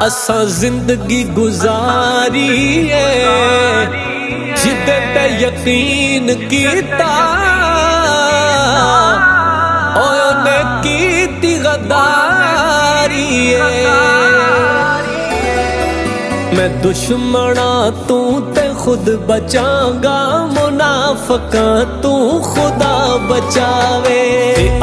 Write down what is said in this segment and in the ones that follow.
असा जिंदगी गुजारी है जिदे ते यकीन कीता ओने कीती गदारी है। मैं दुश्मना तू ते खुद बचांगा, मुनाफका तू खुदा बचावे।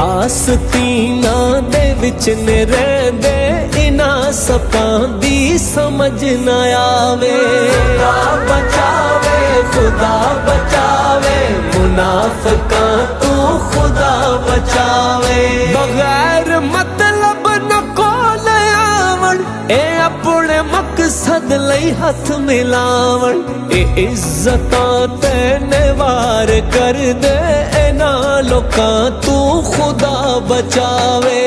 आस्तीना दे विच ने रहंदे इना सपां दी समझ न आवे। खुदा बचावे, खुदा बचावे, मुनाफका तू खुदा बचावे। बगैर मतलब न कोल आवण, ए अपने मकसद लई हथ मिलावण। ए इज्जतां तेने वार कर दे इना लोकां तू खुदा बचावे।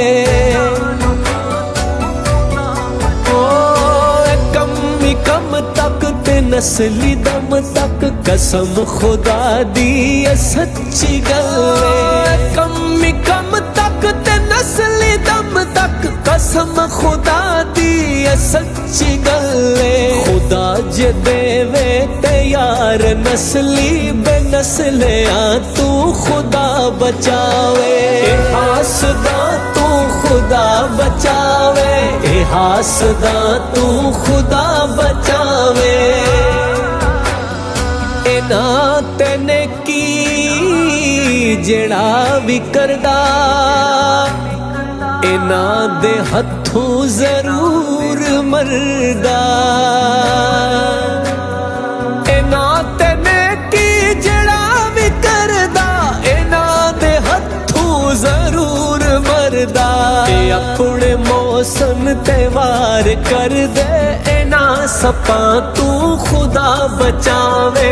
कम तक ते नस्ली दम तक कसम खुदा दी सच्ची गल है। कम तक ते नस्ली दम तक कसम खुदा दी सच्ची गल है। खुदा जे देवे ते यार नस्ली बेनस्लियां तू खुदा बचावे। हासदा तू खुदा बचावे, हासदा तू खुदा बचावे। इना तेने की जेड़ा भी करदा इना दे हथों जरूर मरदा। इना तेने की जेड़ा भी करदा इना दे हथों जरूर मरदा। अपने मौसम ते वार कर दे इना सपां तू खुदा बचावे।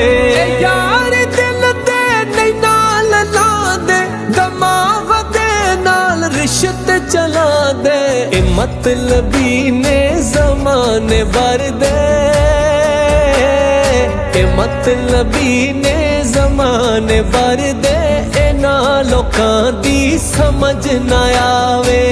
यार दिल दे नहीं नाल ला दे, दिमाग दे नाल रिश्ते चला दे। ए मतलबी ने ज़माने भर दे, ए मतलबी ने ज़माने भर दे। इना लोकां दी समझ न आवे।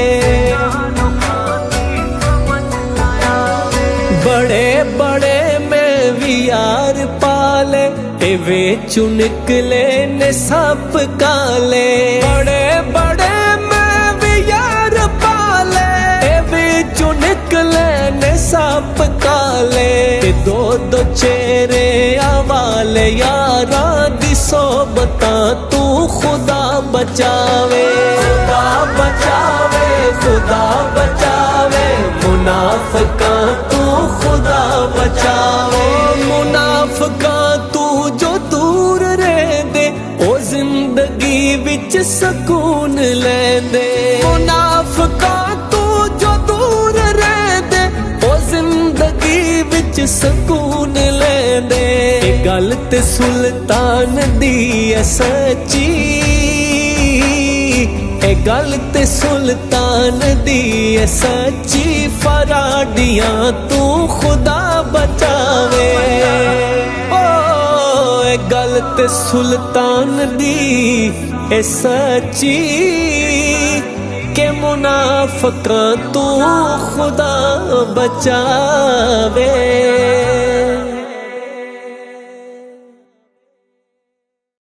बड़े बड़े में भी यार पाले, ए विचों निकले ने सप काले। बड़े बड़े में भी यार पाले, ए विचों निकले ने सप काले। दो दो चेहरे आवाले यारां दी सोबतां तू खुदा बचावे। खुदा बचावे, खुदा बचावे, मुनाफका तू खुदा बचावे। मुनाफका तू जो दूर रहंदे ओ जिंदगी विच सकून लैंदे। मुनाफका तू जो दूर रहंदे ओ जिंदगी विच सकून लैंदे। गल ते सुल्तान दी सच्ची, ए गल ते सुल्तान दी सच्ची। फराडियां तू खुदा बचावे। ओ ए गल ते सुल्तान दी सच्ची के मुनाफका तू खुदा बचावे।